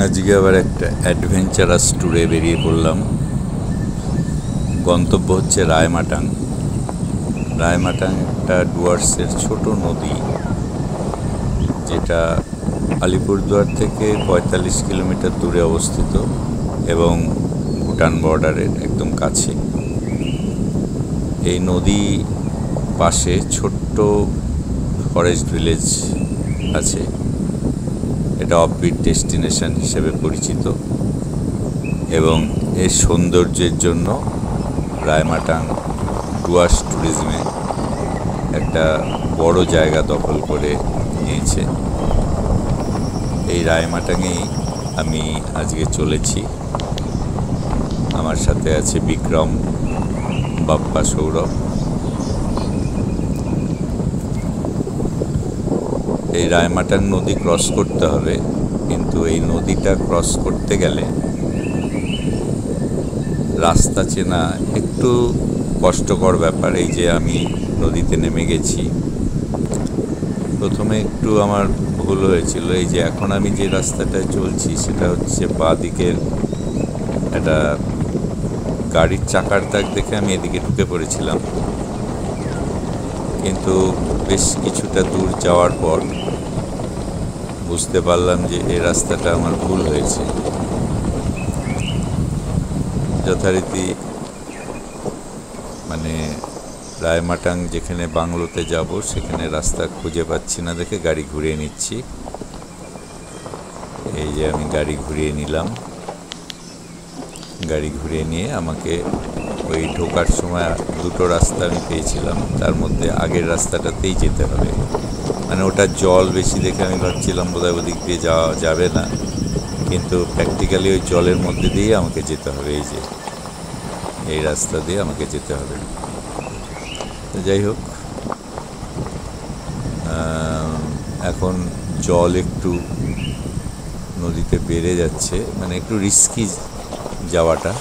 আজকে আবার একটা অ্যাডভেঞ্চারাস ট্যুরে বেরিয়ে পড়লাম। গন্তব্য হচ্ছে রায়মাটাং। রায়মাটাং একটা ডুয়ার্সের ছোট নদী, যেটা আলিপুরদুয়ার থেকে ৪৫ কিলোমিটার দূরে অবস্থিত এবং ভুটান বর্ডারের একদম কাছে। এই নদী পাশে ছোট্ট ফরেস্ট ভিলেজ আছে। এটা অফবিট ডেস্টিনেশন হিসেবে পরিচিত এবং এর সৌন্দর্যের জন্য রায়মাটাং ডুয়ার্স ট্যুরিজমে একটা বড় জায়গা দখল করে নিয়েছে। এই রায়মাটাঙেই আমি আজকে চলেছি। আমার সাথে আছে বিক্রম, বাপ্পা, সৌরভ। এই রায়মাটাং নদী ক্রস করতে হবে, কিন্তু এই নদীটা ক্রস করতে গেলে রাস্তা চেনা একটু কষ্টকর ব্যাপার। এই যে আমি নদীতে নেমে গেছি, প্রথমে একটু আমার ভুল হয়েছিল। এই যে এখন আমি যে রাস্তাটায় চলছি সেটা হচ্ছে বাঁ দিকের একটা গাড়ির চাকার দাগ দেখে আমি এদিকে ঢুকে পড়েছিলাম, কিন্তু বেশ কিছুটা দূর যাওয়ার পর বুঝতে পারলাম যে এই রাস্তাটা আমার ভুল হয়েছে। যথারীতি মানে রায়মাটাং যেখানে বাংলোতে যাব সেখানে রাস্তা খুঁজে পাচ্ছি না দেখে গাড়ি ঘুরিয়ে নিচ্ছি। এই যে আমি গাড়ি ঘুরিয়ে নিলাম। গাড়ি ঘুরিয়ে নিয়ে আমাকে ওই ঢোকার সময় দুটো রাস্তা আমি পেয়েছিলাম, তার মধ্যে আগের রাস্তাটাতেই যেতে হবে। মানে ওটা জল বেশি দেখে আমি ভাবছিলাম বোধহয় ওদিক দিয়ে যাওয়া যাবে না, কিন্তু প্র্যাকটিক্যালি ওই জলের মধ্যে দিয়ে আমাকে যেতে হবে। এই যে এই রাস্তা দিয়ে আমাকে যেতে হবে। যাই হোক, এখন জল একটু নদীতে বেড়ে যাচ্ছে, মানে একটু রিস্কি যাওয়াটা।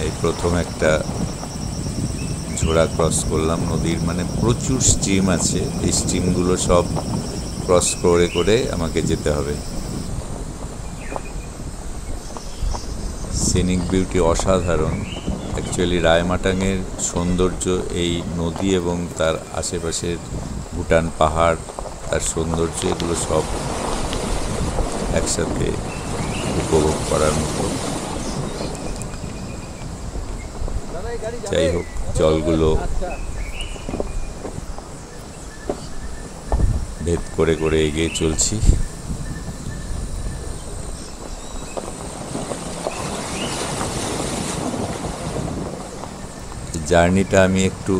এই প্রথম একটা ঝোড়া ক্রস করলাম নদীর, মানে প্রচুর স্ট্রিম আছে। এই স্ট্রিমগুলো সব ক্রস করে করে আমাকে যেতে হবে। সিনিক বিউটি অসাধারণ। অ্যাকচুয়ালি রায়মাটাঙের সৌন্দর্য এই নদী এবং তার আশেপাশের ভুটান পাহাড়, তার সৌন্দর্য, এগুলো সব একসাথে উপভোগ করার মতো। যাই হোক, জলগুলো ভেদ করে করে এগিয়ে চলছি। জার্নিটা আমি একটু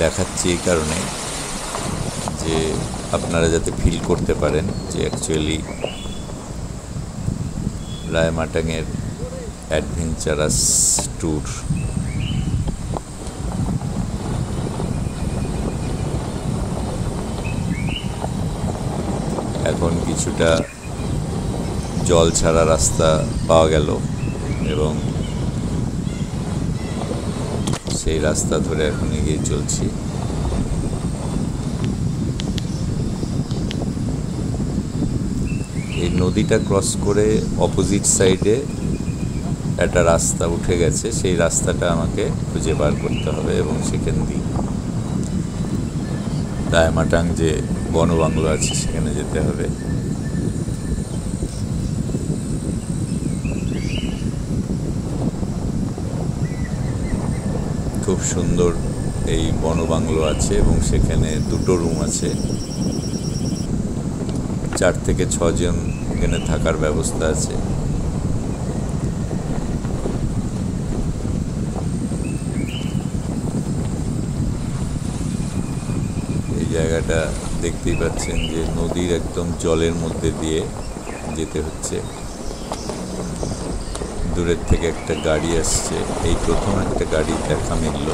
দেখাচ্ছি এই কারণে যে আপনারা যাতে ফিল করতে পারেন যে অ্যাকচুয়ালি রায়মাটাঙের অ্যাডভেঞ্চারাস ট্যুর। এখন কিছুটা জল ছাড়া রাস্তা পাওয়া গেল এবং সেই রাস্তা ধরে এখন এগিয়ে চলছি। এই নদীটা ক্রস করে অপোজিট সাইডে একটা রাস্তা উঠে গেছে, সেই রাস্তাটা আমাকে খুঁজে বার করতে হবে এবং সেখান দিয়ে রায়মাটাং যে বনবাংলো আছে সেখানে যেতে হবে। খুব সুন্দর এই বনবাংলো আছে এবং সেখানে দুটো রুম আছে। 4 থেকে 6 জন এখানে থাকার ব্যবস্থা আছে। এই জায়গাটা দেখতেই পাচ্ছেন যে নদীর একদম জলের মধ্যে দিয়ে যেতে হচ্ছে। দূরের থেকে একটা গাড়ি আসছে, এই প্রথম একটা গাড়ি দেখা মিলল।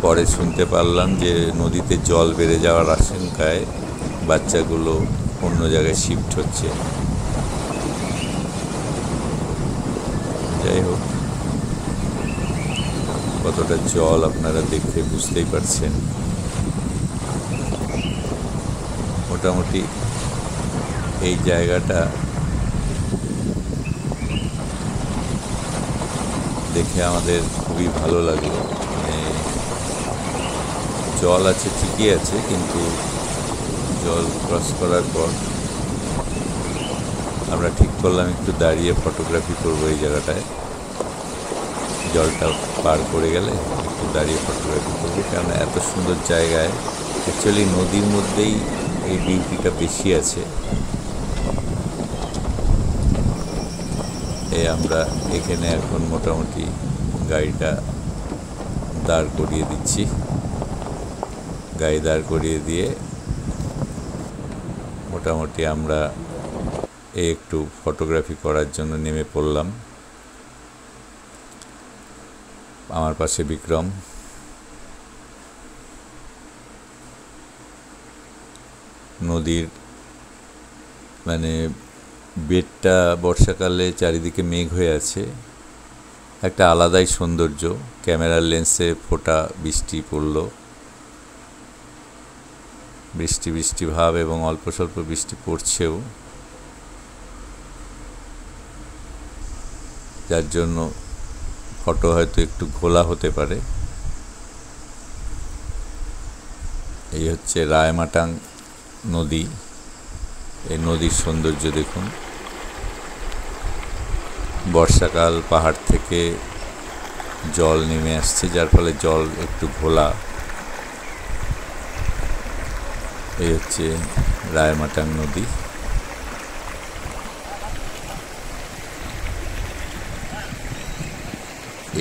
পরে শুনতে পারলাম যে নদীতে জল বেড়ে যাওয়ার আশঙ্কায় বাচ্চাগুলো অন্য জায়গায় শিফট হচ্ছে। যাই হোক, কতটা জল আপনারা দেখে বুঝতেই পারছেন। মোটামুটি এই জায়গাটা দেখে আমাদের খুবই ভালো লাগলো। মানে জল আছে, ঠিকই আছে, কিন্তু জল ক্রস করার পর আমরা ঠিক করলাম একটু দাঁড়িয়ে ফটোগ্রাফি করবো এই জায়গাটায়। জলটা পার করে গেলে একটু দাঁড়িয়ে ফটোগ্রাফি করবো, কারণ এত সুন্দর জায়গায় অ্যাকচুয়ালি নদীর মধ্যেই এই বিউটিটা বেশি আছে। আমরা এখানে এখন মোটামুটি গাড়িটা দাঁড় করিয়ে দিচ্ছি। গাড়ি দাঁড় করিয়ে দিয়ে মোটামুটি আমরা একটু ফটোগ্রাফি করার জন্য নেমে পড়লাম। আমার পাশে বিক্রম। নদীর মানে বেডটা বর্ষাকালে চারিদিকে মেঘ হয়ে আছে, একটা আলাদাই সৌন্দর্য। ক্যামেরার লেন্সে ফোটা বৃষ্টি পড়ল, বৃষ্টি বৃষ্টি ভাব, এবং অল্প স্বল্প বৃষ্টি পড়ছেও, যার জন্য ফটো হয়তো একটু ঘোলা হতে পারে। এই হচ্ছে রায়মাটাং নদী। এই নদীর সৌন্দর্য দেখুন। বর্ষাকাল, পাহাড় থেকে জল নেমে আসছে, যার ফলে জল একটু ঘোলা। এই হচ্ছে রায়মাটাং নদী।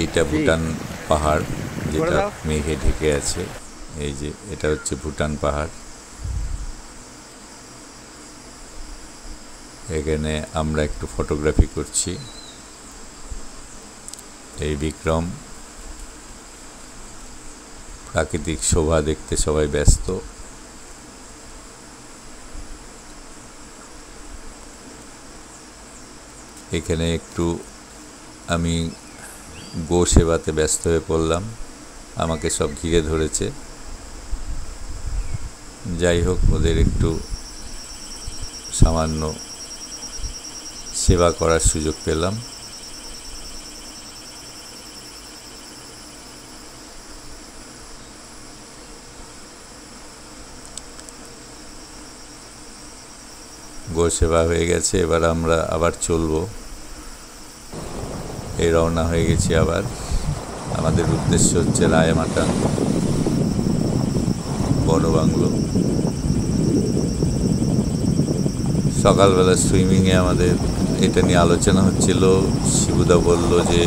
এইটা ভুটান পাহাড়, যেটা মেঘে ঢেকে আছে। এই যে এটা হচ্ছে ভুটান পাহাড়। এখানে আমরা একটু ফটোগ্রাফি করছি। এই বিক্রম। প্রাকৃতিক শোভা দেখতে সবাই ব্যস্ত। এখানে একটু আমি গো সেবাতে ব্যস্ত হয়ে পড়লাম, আমাকে সব ঘিরে ধরেছে। যাই হোক, ওদের একটু সামান্য সেবা করার সুযোগ পেলাম। গো সেবা হয়ে গেছে, এবার আমরা আবার চলবো। এই রওনা হয়ে গেছি আবার। আমাদের উদ্দেশ্য হচ্ছে রায়মাটাং বড় বাংলো। সকালবেলা সুইমিংয়ে আমাদের এটা নিয়ে আলোচনা হচ্ছিল। শিবুদা বলল যে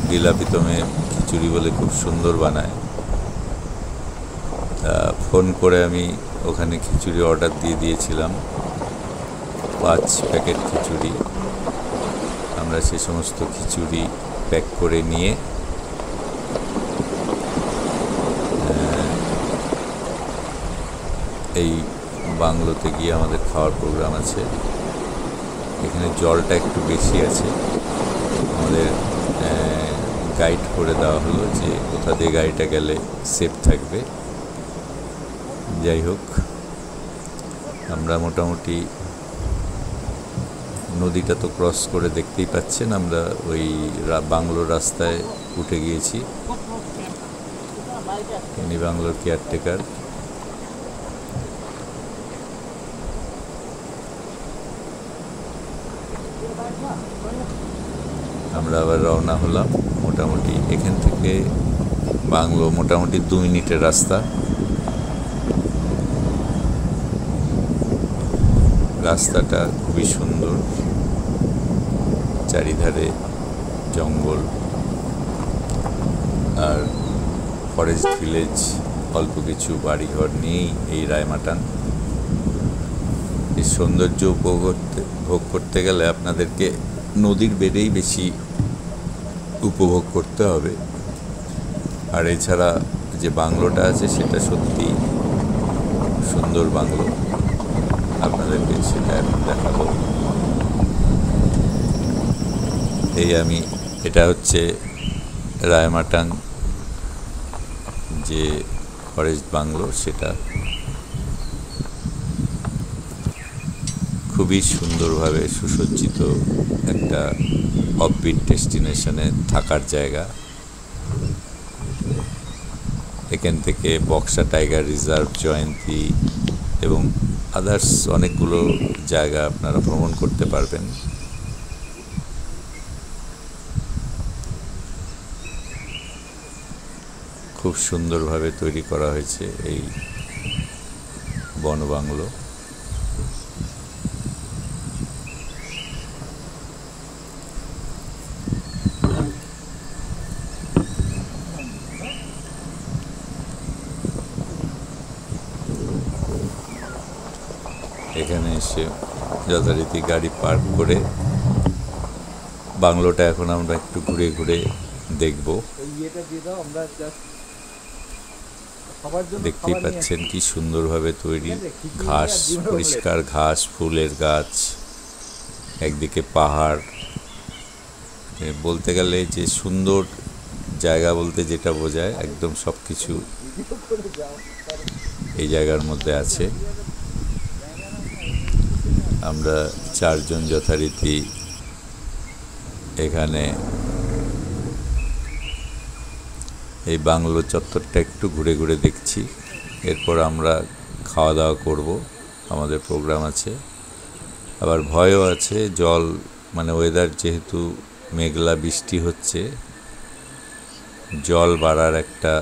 লীলাপিতমে খিচুড়ি বলে খুব সুন্দর বানায়। ফোন করে আমি ওখানে খিচুড়ি অর্ডার দিয়ে দিয়েছিলাম, 5 প্যাকেট খিচুড়ি। আমরা সে সমস্ত খিচুড়ি প্যাক করে নিয়ে এই বাংলোতে গিয়ে আমাদের খাওয়ার প্রোগ্রাম আছে। এখানে জলটা একটু বেশি আছে। আমাদের গাইড করে দেওয়া হলো যে কোথা দিয়ে গাড়িটা গেলে সেফ থাকবে। যাই হোক, আমরা মোটামুটি নদীটা তো ক্রস করে দেখতেই পাচ্ছেন, আমরা ওই বাংলোর রাস্তায় উঠে গিয়েছি। ইনি বাংলোর কেয়ারটেকার। আমরা আবার রওনা হলাম। মোটামুটি এখান থেকে বাংলো মোটামুটি 2 মিনিটের রাস্তা। রাস্তাটা খুবই সুন্দর, চারিধারে জঙ্গল আর ফরেস্ট ভিলেজ, অল্প কিছু বাড়িঘর নিয়েই এই রায়মাটাং। এই সৌন্দর্য উপভোগ করতে গেলে আপনাদেরকে নদীর বেড়েই বেশি উপভোগ করতে হবে। আর এছাড়া যে বাংলোটা আছে সেটা সত্যি সুন্দর বাংলো, আপনাদেরকে সেটা এখন দেখাবো। এটা হচ্ছে রায়মাটাং যে ফরেস্ট বাংলো সেটা খুবই সুন্দরভাবে সুসজ্জিত একটা অফবিট ডেস্টিনেশনে থাকার জায়গা। এখান থেকে বক্সা টাইগার রিজার্ভ, জয়ন্তী এবং আদার্স অনেকগুলো জায়গা আপনারা ভ্রমণ করতে পারবেন। খুব সুন্দরভাবে তৈরি করা হয়েছে এই বনবাংলো। এখানে এসে যথারীতি গাড়ি পার্ক করে বাংলোটা এখন আমরা একটু ঘুরে ঘুরে দেখব। দেখতেই পাচ্ছেন কি সুন্দরভাবে তৈরি, ঘাস, পরিষ্কার ঘাস, ফুলের গাছ, একদিকে পাহাড়। বলতে গেলে যে সুন্দর জায়গা বলতে যেটা বোঝায়, একদম সব কিছু এই জায়গার মধ্যে আছে। আমরা চারজন যথারীতি এখানে এই বাংলো চত্বরটা একটু ঘুরে ঘুরে দেখছি। এরপর আমরা খাওয়া দাওয়া করব, আমাদের প্রোগ্রাম আছে। আবার ভয়ও আছে, জল মানে ওয়েদার যেহেতু মেঘলা, বৃষ্টি হচ্ছে, জল বাড়ার একটা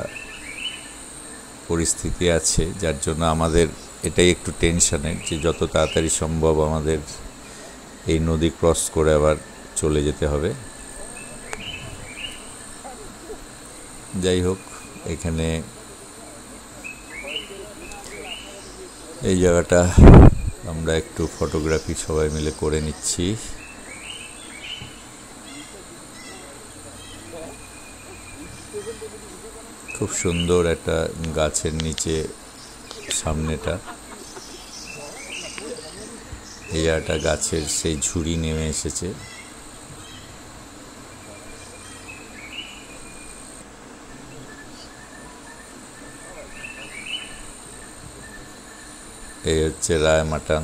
পরিস্থিতি আছে, যার জন্য আমাদের এটাই একটু টেনশনের যে যত তাড়াতাড়ি সম্ভব আমাদের এই নদী ক্রস করে আবার চলে যেতে হবে। যাই হোক, এখানে এই জায়গাটা আমরা একটু ফটোগ্রাফি সবাই মিলে করে নিচ্ছি। খুব সুন্দর একটা গাছের নিচে সামনেটা, এই জায়গাটা গাছের সেই ঝুড়ি নেমে এসেছে। এই হচ্ছে রায়মাটাং।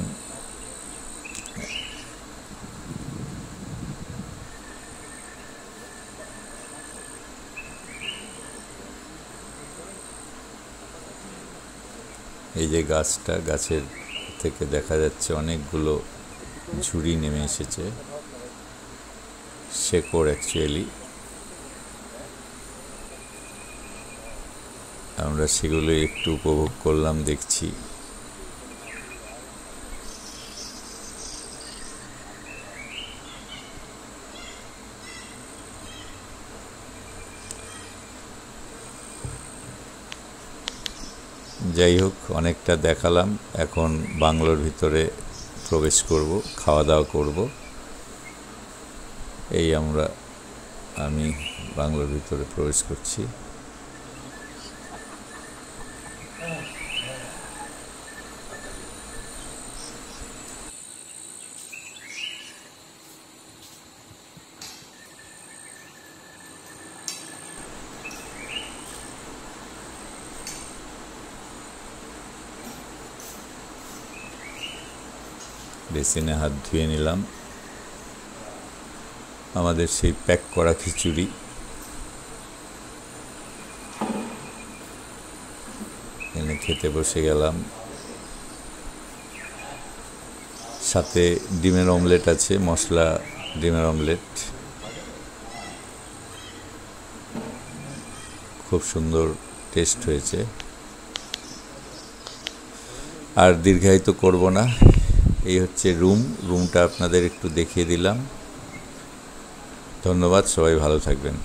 এই যে গাছটা, গাছের থেকে দেখা যাচ্ছে অনেকগুলো ঝুড়ি নেমে এসেছে, শেকড় অ্যাকচুয়ালি। আমরা সেগুলো একটু উপভোগ করলাম, দেখছি। যাই হোক, অনেকটা দেখালাম। এখন বাংলোর ভিতরে প্রবেশ করব, খাওয়া দাওয়া করব। এই আমি বাংলোর ভিতরে প্রবেশ করছি। বেসিনে হাত ধুয়ে নিলাম। আমাদের সেই প্যাক করা খিচুড়ি, এনে খেতে বসে গেলাম। সাথে ডিমের অমলেট আছে, মশলা ডিমের অমলেট, খুব সুন্দর টেস্ট হয়েছে। আর দীর্ঘায়িত করব না, এই হচ্ছে রুমটা আপনাদের একটু দেখিয়ে দিলাম। ধন্যবাদ, সবাই ভালো থাকবেন।